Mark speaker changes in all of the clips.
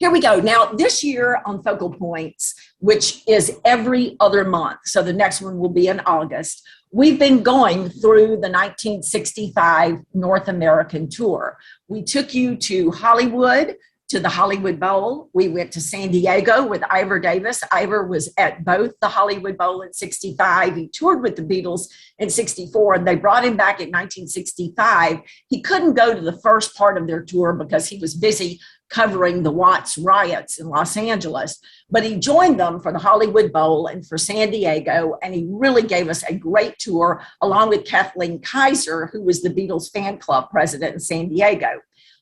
Speaker 1: here we go. Now, this year on Focal Points, which is every other month, so the next one will be in August, we've been going through the 1965 North American tour. We took you to Hollywood, to the Hollywood Bowl. We went to San Diego with Ivor Davis. Ivor was at both the Hollywood Bowl in 65. He toured with the Beatles in 64, and they brought him back in 1965. He couldn't go to the first part of their tour because he was busy covering the Watts riots in Los Angeles, but he joined them for the Hollywood Bowl and for San Diego, and he really gave us a great tour along with Kathleen Kaiser, who was the Beatles fan club president in San Diego.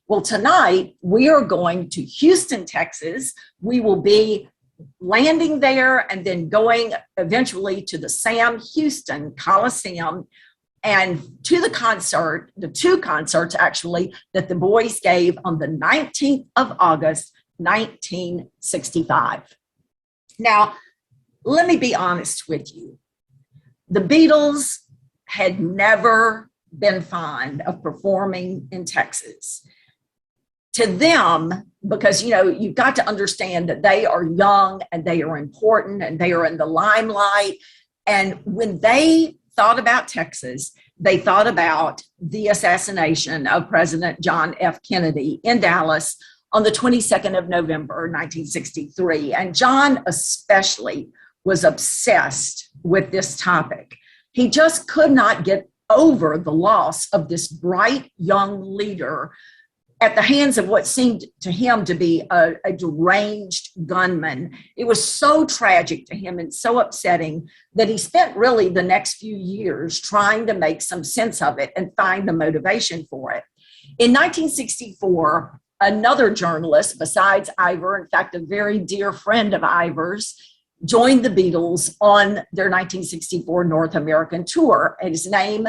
Speaker 1: Well, tonight we are going to Houston, Texas. We will be landing there and then going eventually to the Sam Houston Coliseum and to the concert, the two concerts actually, that the boys gave on the 19th of August, 1965. Now, let me be honest with you. The Beatles had never been fond of performing in Texas. To them, because, you know, you've got to understand that they are young and they are important and they are in the limelight. And when they thought about Texas, they thought about the assassination of President John F. Kennedy in Dallas on the 22nd of November, 1963. And John especially was obsessed with this topic. He just could not get over the loss of this bright young leader at the hands of what seemed to him to be a deranged gunman. It was so tragic to him and so upsetting that he spent really the next few years trying to make some sense of it and find the motivation for it. In 1964, another journalist besides Ivor, in fact, a very dear friend of Ivor's, joined the Beatles on their 1964 North American tour. And his name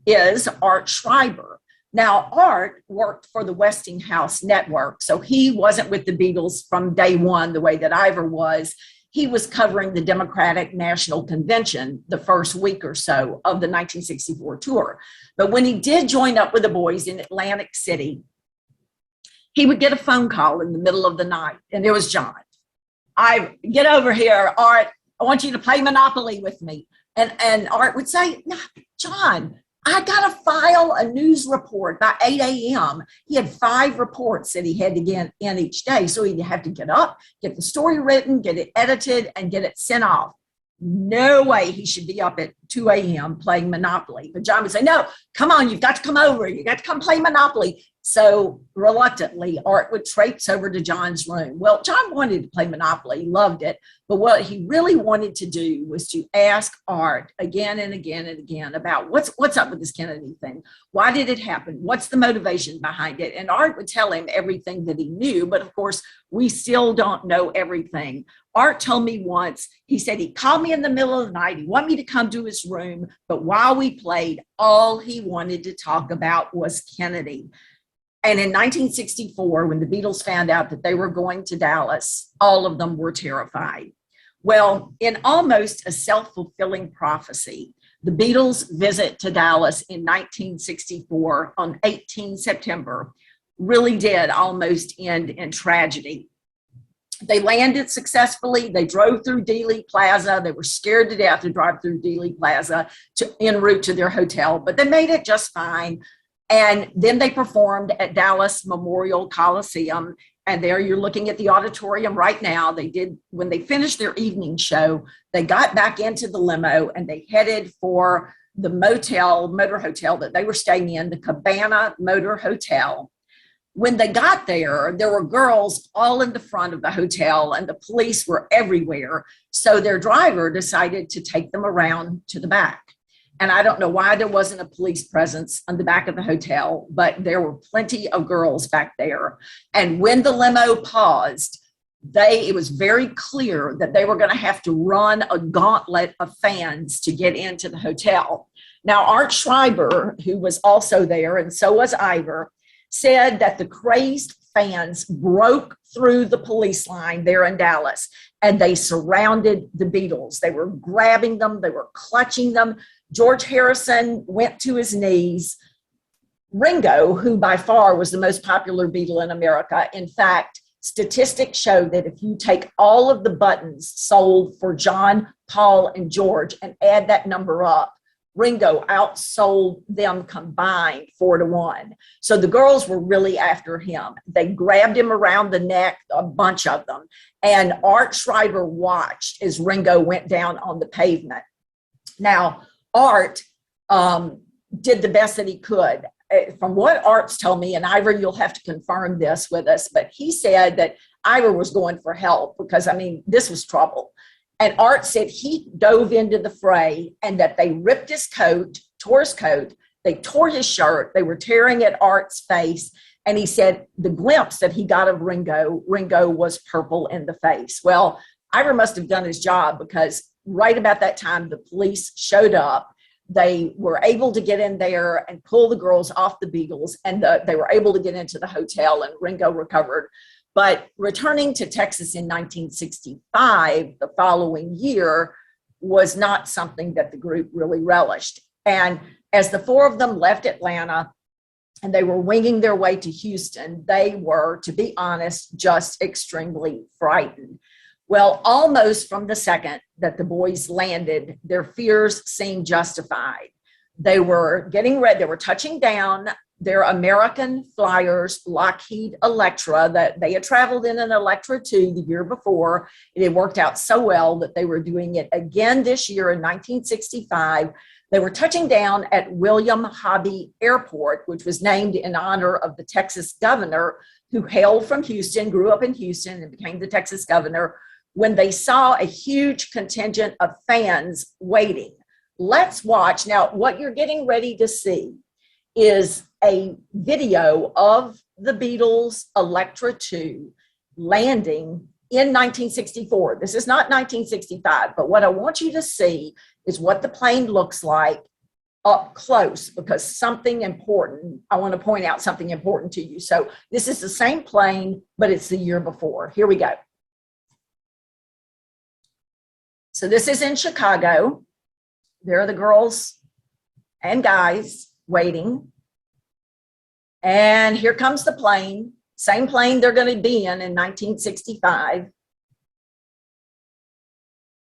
Speaker 1: is Art Schreiber. Now, Art worked for the Westinghouse Network, so he wasn't with the Beatles from day one the way that Ivor was. He was covering the Democratic National Convention the first week or so of the 1964 tour. But when he did join up with the boys in Atlantic City, he would get a phone call in the middle of the night, and it was John. Get over here, Art. I want you to play Monopoly with me. And Art would say, no, John, I got to file a news report by 8 a.m. He had 5 reports that he had to get in each day. So he'd have to get up, get the story written, get it edited, and get it sent off. No way he should be up at 2 a.m. playing Monopoly. But John would say, no, come on, you've got to come over. You got to come play Monopoly. So reluctantly, Art would traipse over to John's room. Well, John wanted to play Monopoly. He loved it. But what he really wanted to do was to ask Art again and again and again about what's up with this Kennedy thing? Why did it happen? What's the motivation behind it? And Art would tell him everything that he knew. But of course, we still don't know everything. Art told me once, he said he called me in the middle of the night. He wanted me to come to his room. But while we played, all he wanted to talk about was Kennedy. And in 1964, when the Beatles found out that they were going to Dallas, all of them were terrified. Well, in almost a self-fulfilling prophecy, the Beatles' visit to Dallas in 1964 on 18 September really did almost end in tragedy. They landed successfully. They drove through Dealey Plaza. They were scared to death to drive through Dealey Plaza en route to their hotel, but they made it just fine. And then they performed at Dallas Memorial Coliseum. And there you're looking at the auditorium right now. They did, when they finished their evening show, they got back into the limo and they headed for the motor hotel that they were staying in, the Cabana Motor Hotel. When they got there, there were girls all in the front of the hotel and the police were everywhere. So their driver decided to take them around to the back. And I don't know why there wasn't a police presence on the back of the hotel, but there were plenty of girls back there. And when the limo paused, it was very clear that they were going to have to run a gauntlet of fans to get into the hotel. Now, Art Schreiber, who was also there, and so was Ivor, said that the crazed fans broke through the police line there in Dallas, and they surrounded the Beatles. They were grabbing them. They were clutching them. George Harrison went to his knees. Ringo, who by far was the most popular Beatle in America, in fact, Statistics show that if you take all of the buttons sold for John, Paul, and George and add that number up, Ringo outsold them combined 4-1. So the girls were really after him. They grabbed him around the neck, a bunch of them. And Art Schreiber watched as Ringo went down on the pavement. Now, Art did the best that he could. From what Art's told me, and Ivor, you'll have to confirm this with us, but he said that Ivor was going for help because, I mean, this was trouble. And Art said he dove into the fray and that they ripped his coat, tore his coat, they tore his shirt, they were tearing at Art's face. And he said the glimpse that he got of Ringo was purple in the face. Well, Ivor must have done his job because right about that time, the police showed up. They were able to get in there and pull the girls off the Beatles, and they were able to get into the hotel, and Ringo recovered. But returning to Texas in 1965, the following year, was not something that the group really relished. And as the four of them left Atlanta and they were winging their way to Houston, they were, to be honest, just extremely frightened. Well, almost from the second that the boys landed, their fears seemed justified. They were getting ready, they were touching down their American Flyers Lockheed Electra that they had traveled in an Electra II the year before. It had worked out so well that they were doing it again this year in 1965. They were touching down at William Hobby Airport, which was named in honor of the Texas governor who hailed from Houston, grew up in Houston, and became the Texas governor, when they saw a huge contingent of fans waiting. Let's watch. Now, what you're getting ready to see is a video of the Beatles' Electra II landing in 1964. This is not 1965, but what I want you to see is what the plane looks like up close, because something important, I want to point out something important to you. So this is the same plane, but it's the year before. Here we go. So this is in Chicago. There are the girls and guys waiting. And here comes the plane, same plane they're going to be in 1965.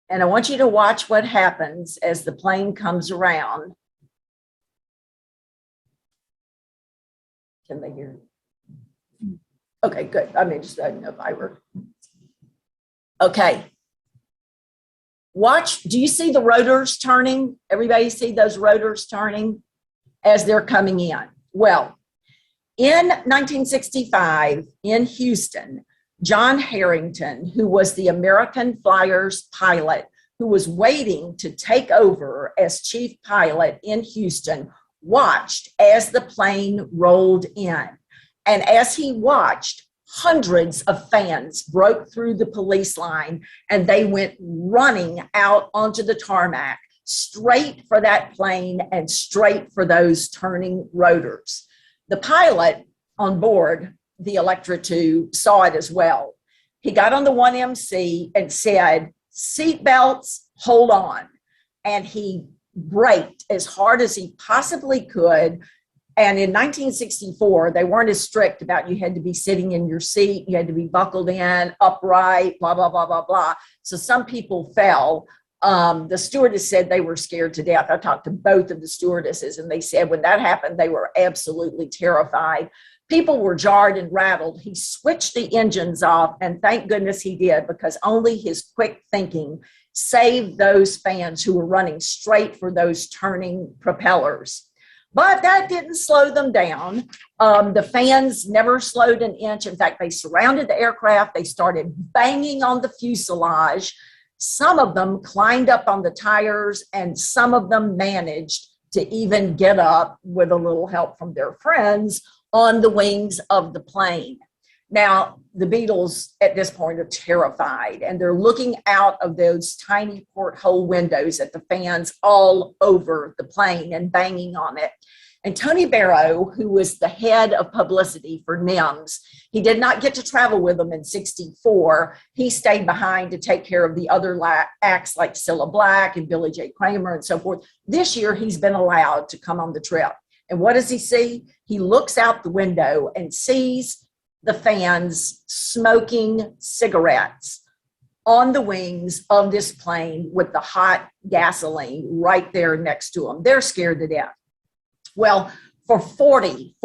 Speaker 1: And I want you to watch what happens as the plane comes around. Can they hear? Okay, good. I mean, just I don't know if I were. Okay. Watch, do you see the rotors turning? Everybody see those rotors turning as they're coming in? Well, in 1965 in Houston, John Harrington, who was the American Flyers pilot, who was waiting to take over as chief pilot in Houston, watched as the plane rolled in. And as he watched, hundreds of fans broke through the police line and they went running out onto the tarmac, straight for that plane and straight for those turning rotors. The pilot on board the Electra II saw it as well. He got on the 1MC and said, "Seat belts, hold on." And he braked as hard as he possibly could. And in 1964, they weren't as strict about you had to be sitting in your seat, you had to be buckled in, upright, blah, blah, blah, blah, blah. So some people fell. The stewardess said they were scared to death. I talked to both of the stewardesses, and they said when that happened, they were absolutely terrified. People were jarred and rattled. He switched the engines off, and thank goodness he did, because only his quick thinking saved those fans who were running straight for those turning propellers. But that didn't slow them down. The fans never slowed an inch. In fact, they surrounded the aircraft. They started banging on the fuselage. Some of them climbed up on the tires, and some of them managed to even get up, with a little help from their friends, on the wings of the plane. Now, the Beatles at this point are terrified, and they're looking out of those tiny porthole windows at the fans all over the plane and banging on it. And Tony Barrow, who was the head of publicity for NIMS, he did not get to travel with them in 64. He stayed behind to take care of the other acts like Cilla Black and Billy J. Kramer and so forth. This year, he's been allowed to come on the trip. And what does he see? He looks out the window and sees the fans smoking cigarettes on the wings of this plane with the hot gasoline right there next to them. They're scared to death. Well, for 40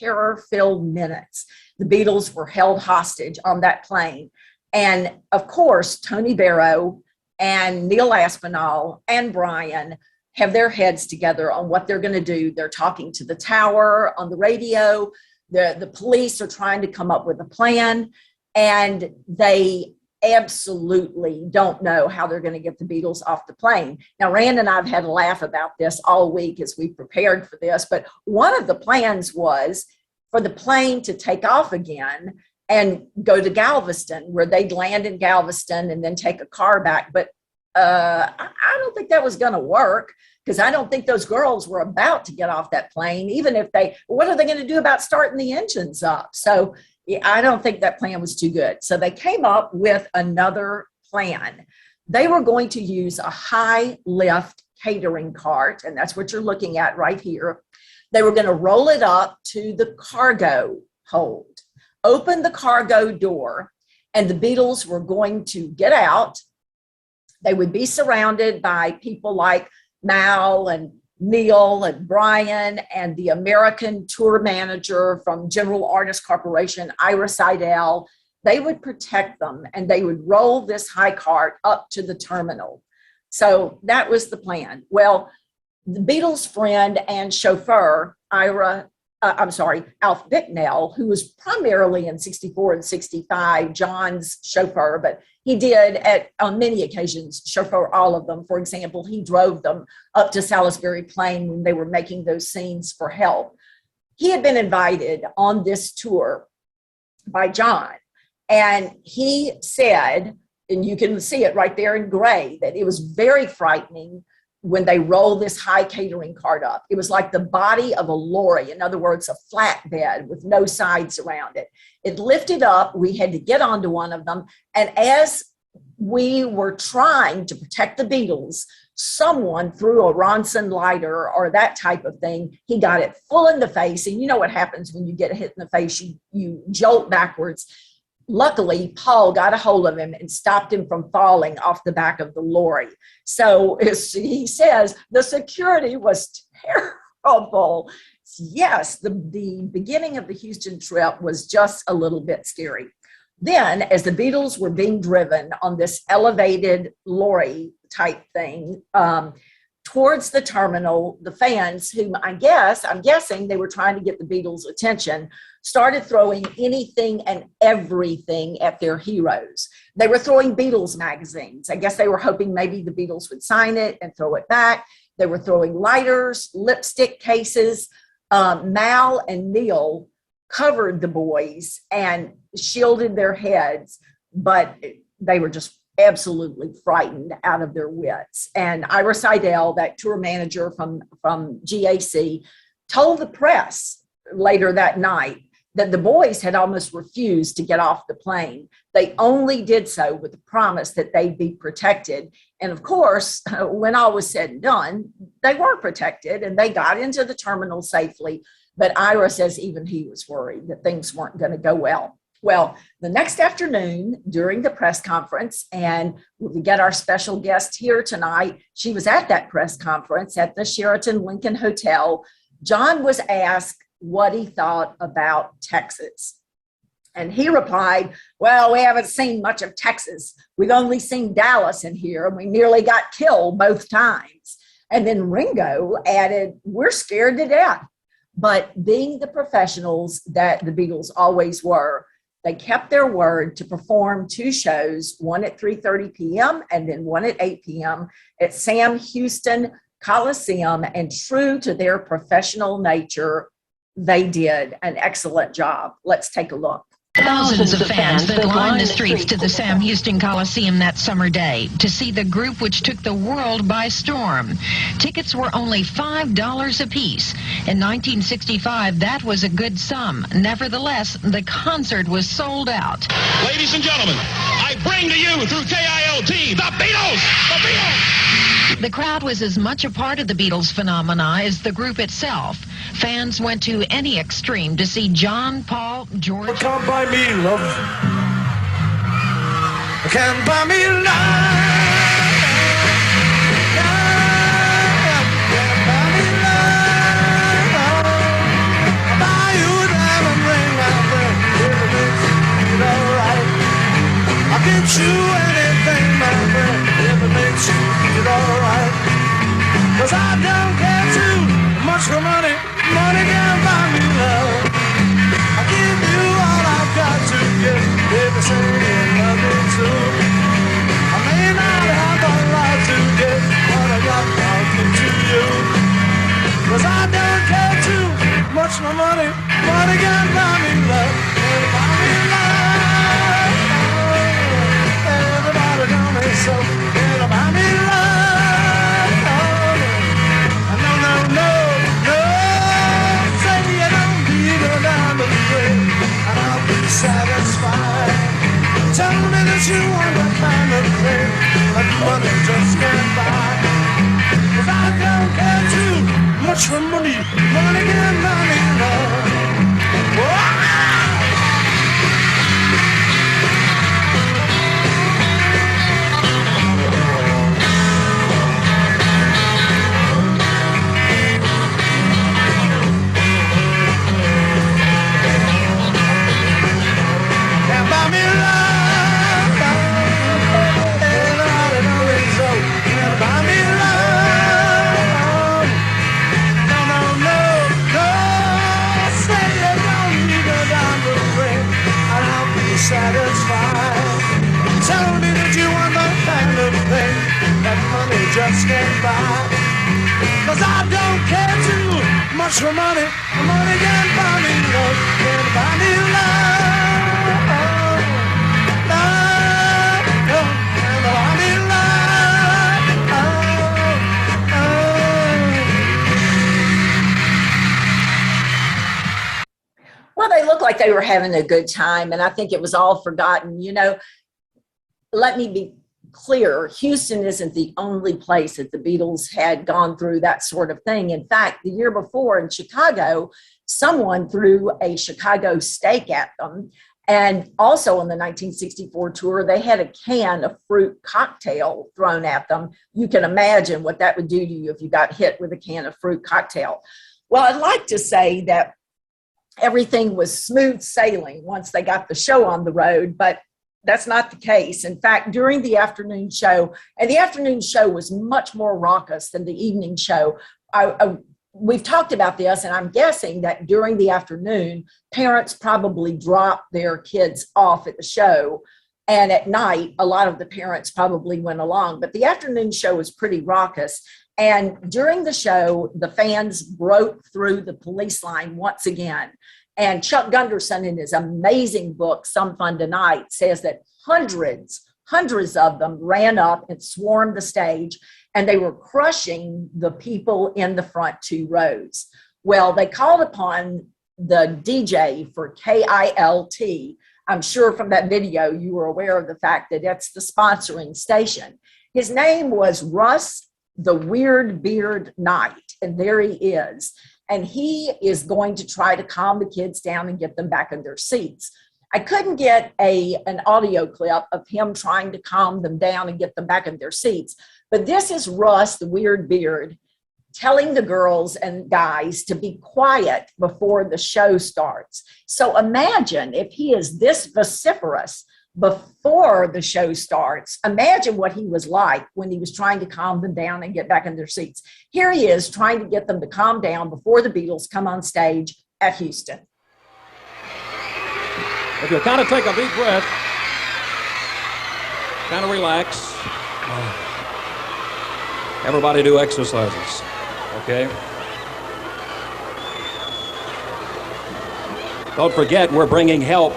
Speaker 1: terror-filled minutes, the Beatles were held hostage on that plane. And of course, Tony Barrow and Neil Aspinall and Brian have their heads together on what they're going to do. They're talking to the tower on the radio. The police are trying to come up with a plan, and they absolutely don't know how they're going to get the Beatles off the plane. Now, Rand and I have had a laugh about this all week as we prepared for this, but one of the plans was for the plane to take off again and go to Galveston, where they'd land in Galveston and then take a car back. But I don't think that was going to work, because I don't think those girls were about to get off that plane, even if what are they going to do about starting the engines up? So I don't think that plan was too good. So they came up with another plan. They were going to use a high lift catering cart, and that's what you're looking at right here. They were going to roll it up to the cargo hold, open the cargo door, and the Beatles were going to get out. They would be surrounded by people like Mal and Neil and Brian and the American tour manager from General Artists Corporation, Ira Seidel. They would protect them, and they would roll this high cart up to the terminal. So that was the plan. Well, the Beatles' friend and chauffeur, Alf Bicknell, who was primarily in 64 and 65, John's chauffeur, but he did on many occasions chauffeur all of them. For example, he drove them up to Salisbury Plain when they were making those scenes for Help. He had been invited on this tour by John, and he said, and you can see it right there in gray, that it was very frightening when they rolled this high catering cart up. It was like the body of a lorry. In other words, a flatbed with no sides around it. It lifted up. We had to get onto one of them. And as we were trying to protect the Beatles, someone threw a Ronson lighter or that type of thing. He got it full in the face. And you know what happens when you get hit in the face? You jolt backwards. Luckily, Paul got a hold of him and stopped him from falling off the back of the lorry. So he says the security was terrible. Yes, the beginning of the Houston trip was just a little bit scary. Then, as the Beatles were being driven on this elevated lorry type thing towards the terminal, the fans, whom I'm guessing they were trying to get the Beatles' attention, started throwing anything and everything at their heroes. They were throwing Beatles magazines. I guess they were hoping maybe the Beatles would sign it and throw it back. They were throwing lighters, lipstick cases. Mal and Neil covered the boys and shielded their heads, but they were just absolutely frightened out of their wits. And Ira Seidel, that tour manager from GAC, told the press later that night that the boys had almost refused to get off the plane. They only did so with the promise that they'd be protected. And of course, when all was said and done, they were protected and they got into the terminal safely. But Ira says even he was worried that things weren't going to go well. Well, the next afternoon during the press conference, and we get our special guest here tonight, she was at that press conference at the Sheraton Lincoln Hotel. John was asked what he thought about Texas. And he replied, well, we haven't seen much of Texas. We've only seen Dallas in here, and we nearly got killed both times. And then Ringo added, we're scared to death. But being the professionals that the Beatles always were, they kept their word to perform two shows, one at 3:30 p.m. and then one at 8 p.m. at Sam Houston Coliseum. And true to their professional nature, they did an excellent job. Let's take a look.
Speaker 2: Thousands of fans that lined the streets to the Sam Houston Coliseum that summer day to see the group which took the world by storm. Tickets were only $5 apiece. In 1965, that was a good sum. Nevertheless, the concert was sold out.
Speaker 3: Ladies and gentlemen, I bring to you through KILT, the Beatles! The Beatles!
Speaker 2: The crowd was as much a part of the Beatles phenomena as the group itself. Fans went to any extreme to see John, Paul, George.
Speaker 4: Come buy me love. Can't buy me love. Can't buy me love. I'll buy you a diamond ring out there if it makes you feel alright. I'll get you anything, my friend, if it makes you feel alright. 'Cause I don't care too much for money. Money can't buy me love. I'll give you all I've got to give. If you say you love me too, I may not have a lot to give, but I got I'll give to you. 'Cause I don't care too much for money. Money can't buy me love. Can't buy me love. Everybody tell me so. Can't buy me love. No, no, no, no. Say you don't need a diamond ring, and I'll be satisfied. Tell me that you want the kind of thing that money just can't buy. 'Cause I don't care too much for money. Money can't buy me love. Whoa! Can't buy me love. Everybody knows it so. Can't buy me love. No, no, no, no. Say you don't need a diamond ring, and I'll be satisfied. Tell me that you want the kind of thing that money just can't buy. 'Cause I don't care too much for money. Money can't buy me love. Can't buy me love. Love. Can't buy me love.
Speaker 1: Well, they looked like they were having a good time, and I think it was all forgotten. You know, let me be clear, Houston isn't the only place that the Beatles had gone through that sort of thing. In fact, the year before in Chicago, someone threw a Chicago steak at them. And also on the 1964 tour, they had a can of fruit cocktail thrown at them. You can imagine what that would do to you if you got hit with a can of fruit cocktail. Well, I'd like to say that everything was smooth sailing once they got the show on the road, but that's not the case. In fact, during the afternoon show, and the afternoon show was much more raucous than the evening show. We've talked about this, and I'm guessing that during the afternoon, parents probably dropped their kids off at the show. And at night, a lot of the parents probably went along. But the afternoon show was pretty raucous. And during the show, the fans broke through the police line once again. And Chuck Gunderson, in his amazing book, Some Fun Tonight, says that hundreds of them ran up and swarmed the stage, and they were crushing the people in the front two rows. Well, they called upon the DJ for KILT. I'm sure from that video you were aware of the fact that that's the sponsoring station. His name was Russ the Weird Beard Knight, and there he is. And he is going to try to calm the kids down and get them back in their seats. I couldn't get an audio clip of him trying to calm them down and get them back in their seats. But this is Russ, the Weird Beard, telling the girls and guys to be quiet before the show starts. So imagine if he is this vociferous before the show starts. Imagine what he was like when he was trying to calm them down and get back in their seats. Here he is trying to get them to calm down before the Beatles come on stage at Houston.
Speaker 5: If you'll kind of take a deep breath, kind of relax. Everybody do exercises, okay? Don't forget, we're bringing help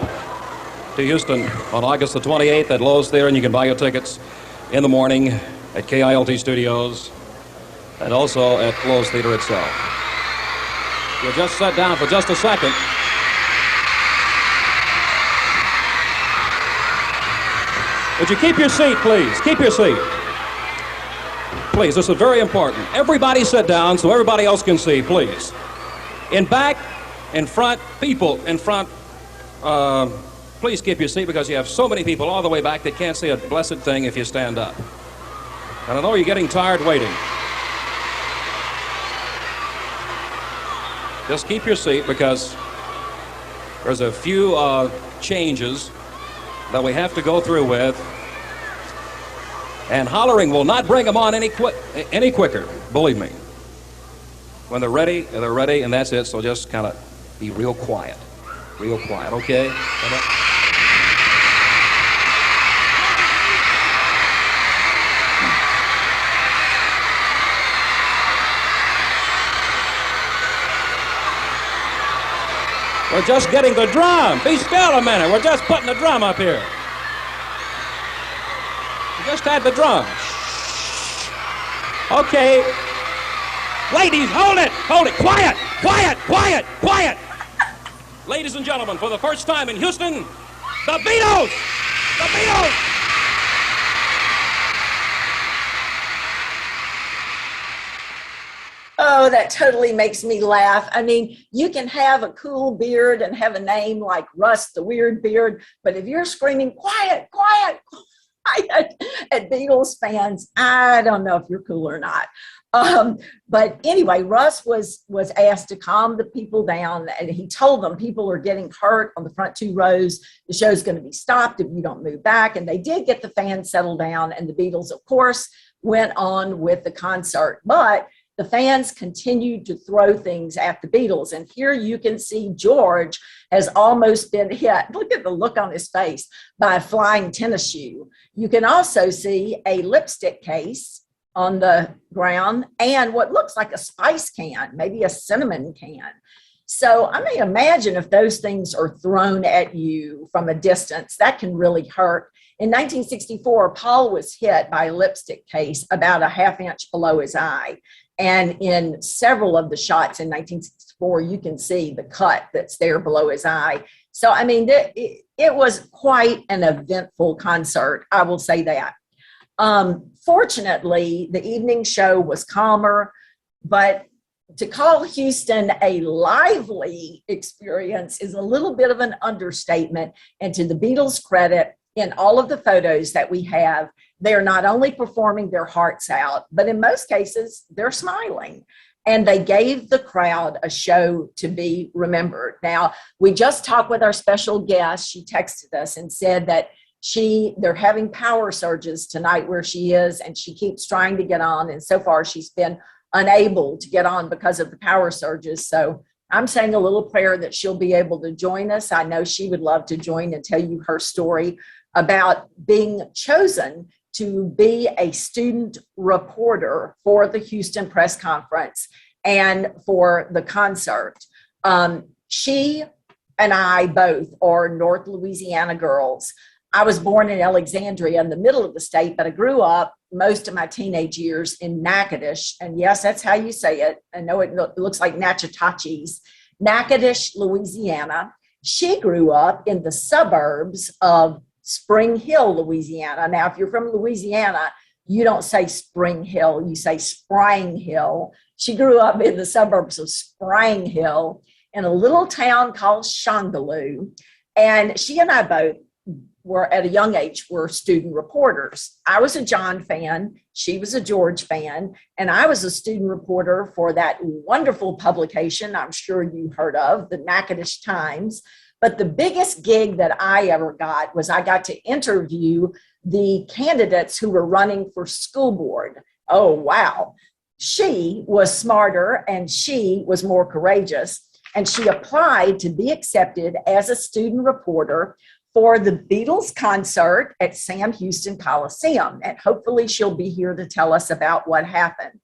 Speaker 5: to Houston on August the 28th at Lowe's Theater, and you can buy your tickets in the morning at KILT Studios and also at Lowe's Theater itself. You'll just sit down for just a second. Would you keep your seat, please? Keep your seat. Please, this is very important. Everybody sit down so everybody else can see, please. In back, in front, people in front, please keep your seat because you have so many people all the way back that can't see a blessed thing if you stand up. And I know you're getting tired waiting. Just keep your seat because there's a few changes that we have to go through with. And hollering will not bring them on any quicker, believe me. When they're ready, and that's it. So just kind of be real quiet, okay? We're just getting the drum. Be still a minute. We're just putting the drum up here. We just had the drum. Okay. Ladies, hold it. Quiet. Ladies and gentlemen, for the first time in Houston, the Beatles.
Speaker 1: Oh, that totally makes me laugh. I mean, you can have a cool beard and have a name like Russ the Weird Beard, but if you're screaming, quiet, at Beatles fans, I don't know if you're cool or not. But anyway, Russ was asked to calm the people down, and he told them people are getting hurt on the front two rows. The show's going to be stopped if you don't move back. And they did get the fans settled down, and the Beatles, of course, went on with the concert. But the fans continued to throw things at the Beatles. And here you can see George has almost been hit. Look at the look on his face by a flying tennis shoe. You can also see a lipstick case on the ground and what looks like a spice can, maybe a cinnamon can. So I mean, imagine if those things are thrown at you from a distance, that can really hurt. In 1964, Paul was hit by a lipstick case about a half inch below his eye. And in several of the shots in 1964, you can see the cut that's there below his eye. So, I mean, it was quite an eventful concert, I will say that. Fortunately, the evening show was calmer, but to call Houston a lively experience is a little bit of an understatement. And to the Beatles' credit, in all of the photos that we have, they're not only performing their hearts out, but in most cases, they're smiling. And they gave the crowd a show to be remembered. Now, we just talked with our special guest. She texted us and said that they're having power surges tonight where she is, and she keeps trying to get on. And so far, she's been unable to get on because of the power surges. So I'm saying a little prayer that she'll be able to join us. I know she would love to join and tell you her story about being chosen to be a student reporter for the Houston press conference and for the concert. She and I both are North Louisiana girls. I was born in Alexandria in the middle of the state, but I grew up most of my teenage years in Natchitoches. And yes, that's how you say it. I know it looks like Natchitoches. Natchitoches, Louisiana. She grew up in the suburbs of Spring Hill, Louisiana. Now, if you're from Louisiana, you don't say Spring Hill, you say Spring Hill. She grew up in the suburbs of Spring Hill in a little town called Shongaloo. And she and I both were at a young age were student reporters. I was a John fan, she was a George fan, and I was a student reporter for that wonderful publication I'm sure you heard of, the Natchitoches Times. But the biggest gig that I ever got was I got to interview the candidates who were running for school board. Oh, wow. She was smarter and she was more courageous. And she applied to be accepted as a student reporter for the Beatles concert at Sam Houston Coliseum. And hopefully she'll be here to tell us about what happened.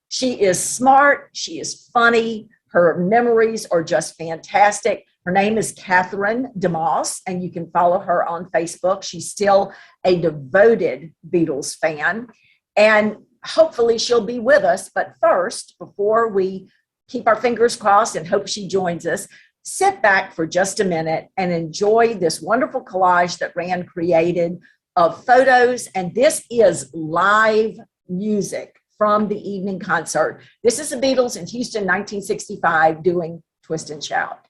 Speaker 1: She is smart. She is funny. Her memories are just fantastic. Her name is Catherine DeMoss, and you can follow her on Facebook. She's still a devoted Beatles fan, and hopefully she'll be with us. But first, before we keep our fingers crossed and hope she joins us, sit back for just a minute and enjoy this wonderful collage that Rand created of photos, and this is live music from the evening concert. This is the Beatles in Houston, 1965, doing Twist and Shout.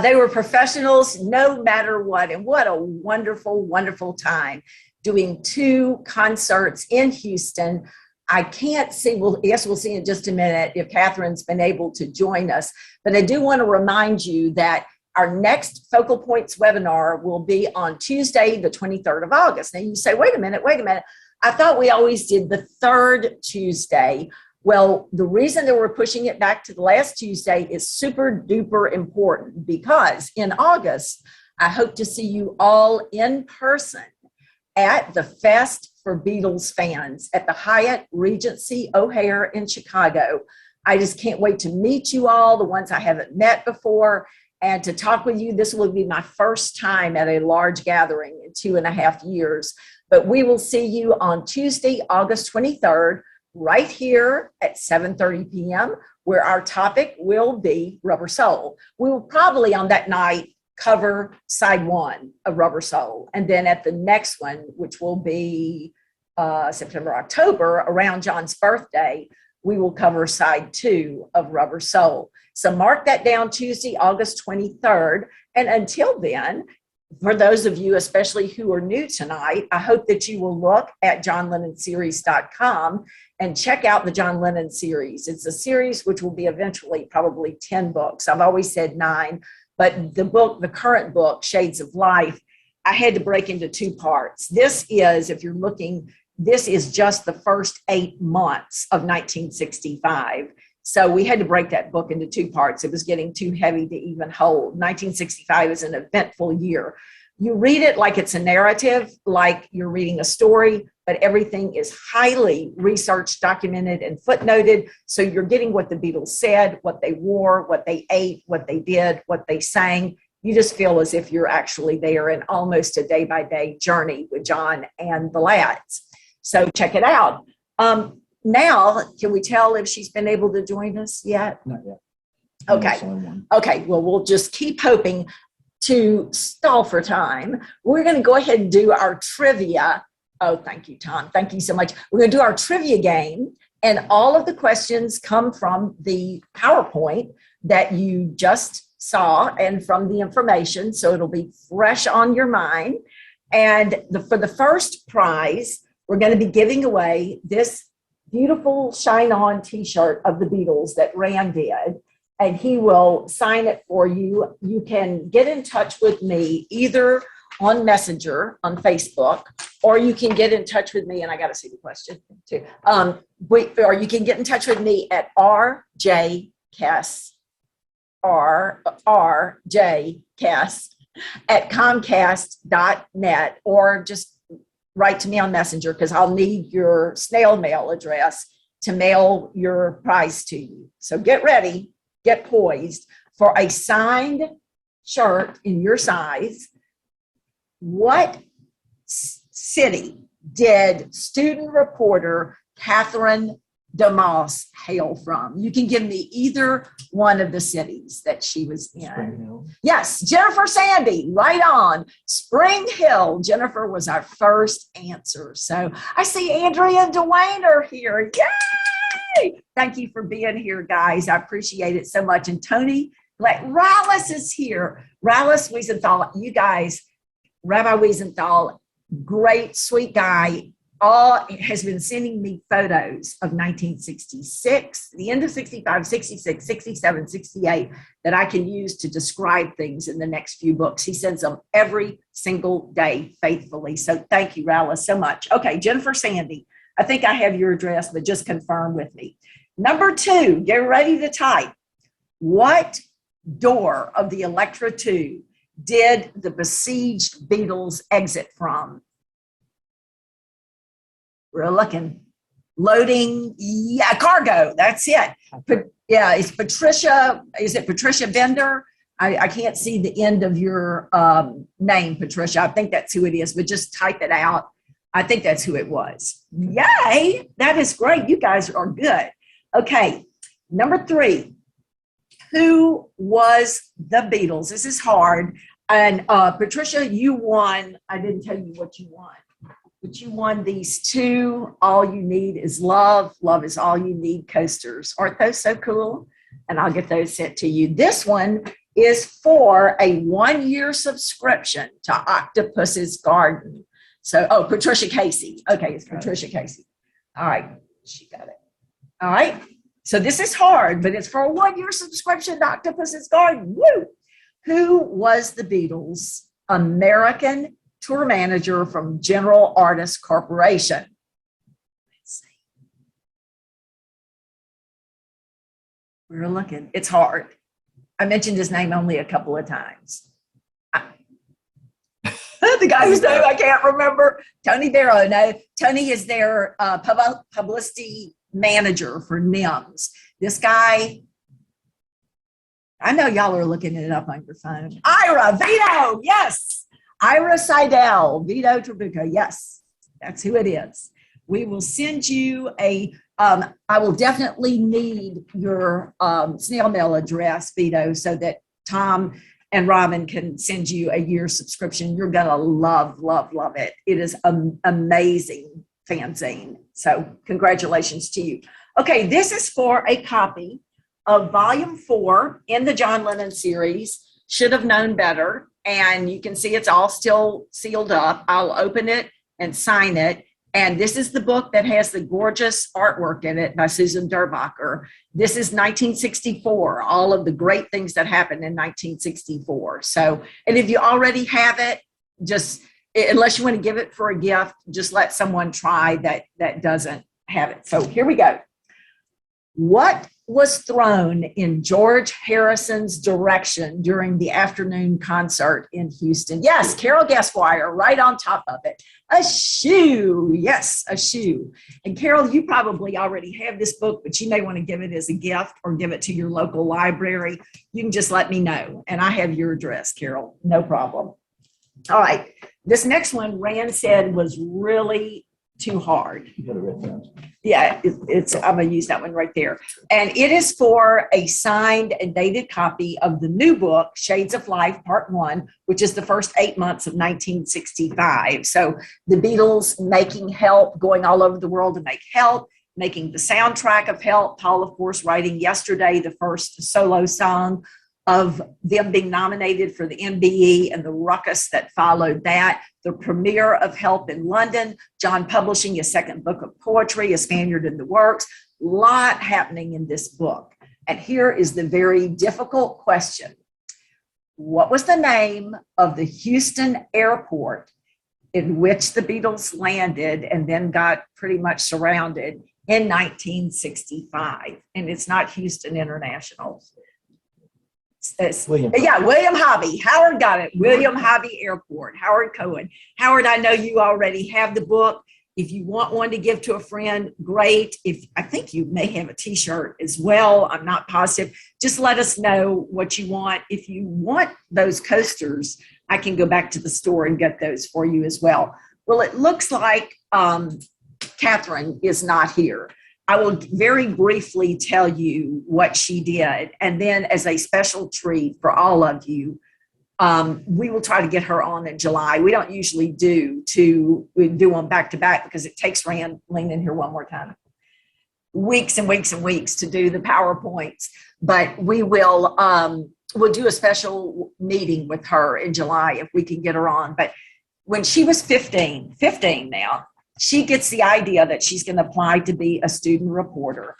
Speaker 1: They were professionals no matter what. And what a wonderful, wonderful time doing 2 concerts in Houston. I can't see, well, yes, we'll see in just a minute if Catherine's been able to join us. But I do want to remind you that our next Focal Points webinar will be on Tuesday, the 23rd of August. Now you say, wait a minute. I thought we always did the 3rd Tuesday. Well, the reason that we're pushing it back to the last Tuesday is super duper important, because in August, I hope to see you all in person at the Fest for Beatles Fans at the Hyatt Regency O'Hare in Chicago. I just can't wait to meet you all, the ones I haven't met before, and to talk with you. This will be my first time at a large gathering in 2.5 years. But we will see you on Tuesday, August 23rd, right here at 7:30 p.m., where our topic will be Rubber Soul. We will probably on that night cover side 1 of Rubber Soul. And then at the next one, which will be September, October, around John's birthday, we will cover side 2 of Rubber Soul. So mark that down, Tuesday, August 23rd. And until then, for those of you, especially who are new tonight, I hope that you will look at johnlennonseries.com and check out the John Lennon series. It's a series which will be eventually probably 10 books. I've always said 9, but the current book, Shades of Life, I had to break into 2 parts. This is, if you're looking, this is just the first 8 months of 1965. So we had to break that book into 2 parts. It was getting too heavy to even hold. 1965 is an eventful year. You read it like it's a narrative, like you're reading a story, but everything is highly researched, documented, and footnoted. So you're getting what the Beatles said, what they wore, what they ate, what they did, what they sang. You just feel as if you're actually there in almost a day-by-day journey with John and the lads. So check it out. Now, can we tell if she's been able to join us yet?
Speaker 6: Not yet.
Speaker 1: Okay, well, we'll just keep hoping. To stall for time, we're going to go ahead and do our trivia. Oh, thank you, Tom. Thank you so much. We're going to do our trivia game, and all of the questions come from the PowerPoint that you just saw and from the information, so it'll be fresh on your mind. And for the first prize, we're going to be giving away this beautiful shine-on t-shirt of the Beatles that Rand did. And he will sign it for you. You can get in touch with me either on Messenger on Facebook, or you can get in touch with me, and I got to see the question too. Or you can get in touch with me at rjkess at comcast.net, or just write to me on Messenger, because I'll need your snail mail address to mail your prize to you. So get ready. Get poised for a signed shirt in your size. What city did student reporter Catherine DeMoss hail from? You can give me either one of the cities that she was in.
Speaker 6: Spring Hill.
Speaker 1: Yes, Jennifer Sandy, right on. Spring Hill. Jennifer was our first answer. So I see Andrea and Dwayne are here. Yay! Thank you for being here, guys. I appreciate it so much. And Tony, like Rallis is here. Rallis Wiesenthal, you guys, Rabbi Wiesenthal, great, sweet guy, has been sending me photos of 1966, the end of 65, 66, 67, 68, that I can use to describe things in the next few books. He sends them every single day faithfully. So thank you, Rallis, so much. Okay, Jennifer Sandy, I think I have your address, but just confirm with me. Number 2, get ready to type. What door of the Electra II did the besieged Beatles exit from? We're looking. Loading, yeah, cargo, that's it. Yeah, it's Patricia, is it Patricia Bender? I can't see the end of your name, Patricia. I think that's who it is, but just type it out. I think that's who it was. Yay, that is great. You guys are good. Okay, number 3. Who was the Beatles? This is hard. And Patricia, you won. I didn't tell you what you won, but you won these 2 All You Need Is Love. Love is All You Need coasters. Aren't those so cool? And I'll get those sent to you. This one is for a 1-year subscription to Octopus's Garden. So, Patricia Casey. Okay, it's Patricia Casey. All right, she got it. All right. So this is hard, but it's for a 1-year subscription to Octopus's Garden. Woo! Who was the Beatles' American tour manager from General Artists Corporation? Let's see. We're looking. It's hard. I mentioned his name only a couple of times. The guy whose name I can't remember. Tony Barrow. No, Tony is their publicity manager for NIMS. This guy, I know y'all are looking it up on your phone. Ira Vito, yes. Ira Seidel, Vito Trabuco, yes. That's who it is. We will send you I will definitely need your snail mail address, Vito, so that Tom and Robin can send you a year subscription. You're gonna love, love, love it. It is an amazing fanzine. So congratulations to you. Okay, this is for a copy of volume 4 in the John Lennon series, Should Have Known Better. And you can see it's all still sealed up. I'll open it and sign it. And this is the book that has the gorgeous artwork in it by Susan Durbacher. This is 1964, all of the great things that happened in 1964. So, and if you already have it, just, unless you want to give it for a gift, just let someone try that doesn't have it. So here we go. What was thrown in George Harrison's direction during the afternoon concert in Houston? Yes, Carol Gasquire, right on top of it. A shoe. Yes, a shoe. And Carol, you probably already have this book, but you may want to give it as a gift or give it to your local library. You can just let me know. And I have your address, Carol. No problem. All right. This next one, Rand said, was really too hard.
Speaker 6: You got a reference.
Speaker 1: Yeah, I'm going to use that one right there. And it is for a signed and dated copy of the new book, Shades of Life, Part 1, which is the first 8 months of 1965. So the Beatles making Help, going all over the world to make Help, making the soundtrack of Help. Paul, of course, writing Yesterday, the first solo song of them being nominated for the MBE and the ruckus that followed that, the premiere of Help in London, John publishing his second book of poetry, A Spaniard in the Works, a lot happening in this book. And here is the very difficult question. What was the name of the Houston airport in which the Beatles landed and then got pretty much surrounded in 1965? And it's not Houston International.
Speaker 6: William.
Speaker 1: Yeah, William Hobby. Howard got it. William Hobby Airport. Howard Cohen. Howard, I know you already have the book. If you want one to give to a friend, great. I think you may have a t-shirt as well. I'm not positive. Just let us know what you want. If you want those coasters, I can go back to the store and get those for you as well. Well, it looks like Catherine is not here. I will very briefly tell you what she did. And then as a special treat for all of you, we will try to get her on in July. We don't usually we do them back to back because it takes Rand, lean in here one more time, weeks and weeks and weeks to do the PowerPoints. But we will, we'll do a special meeting with her in July if we can get her on. But when she was 15 now, she gets the idea that she's going to apply to be a student reporter.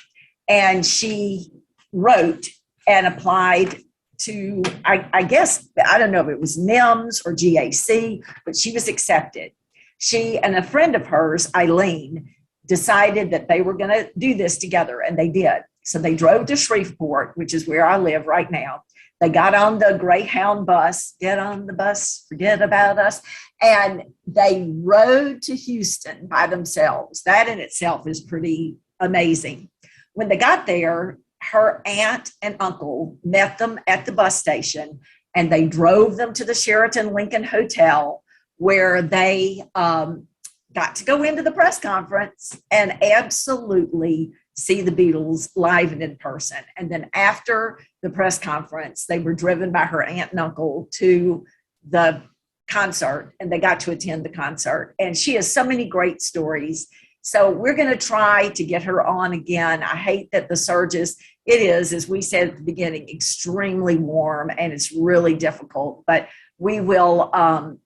Speaker 1: And she wrote and applied to, I guess, I don't know if it was NIMS or GAC, but she was accepted. She and a friend of hers, Eileen, decided that they were going to do this together, and they did. So they drove to Shreveport, which is where I live right now. They got on the Greyhound bus, get on the bus, forget about us. And they rode to Houston by themselves. That in itself is pretty amazing. When they got there, her aunt and uncle met them at the bus station, and they drove them to the Sheraton Lincoln Hotel, where they got to go into the press conference and absolutely see the Beatles live and in person. And then after the press conference, they were driven by her aunt and uncle to the concert, and they got to attend the concert. And she has so many great stories. So we're going to try to get her on again. I hate that the surges, it is, as we said at the beginning, extremely warm, and it's really difficult, but we will,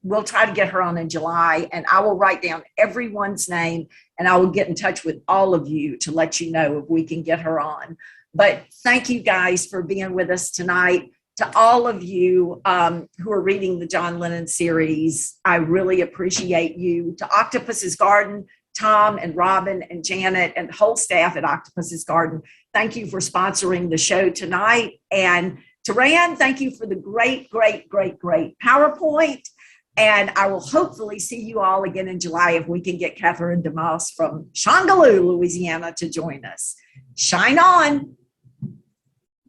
Speaker 1: we'll try to get her on in July, and I will write down everyone's name, and I will get in touch with all of you to let you know if we can get her on. But thank you guys for being with us tonight. To all of you who are reading the John Lennon series, I really appreciate you. To Octopus's Garden, Tom and Robin and Janet and the whole staff at Octopus's Garden, thank you for sponsoring the show tonight. And to Rand, thank you for the great PowerPoint. And I will hopefully see you all again in July if we can get Catherine DeMoss from Shongaloo, Louisiana to join us. Shine on.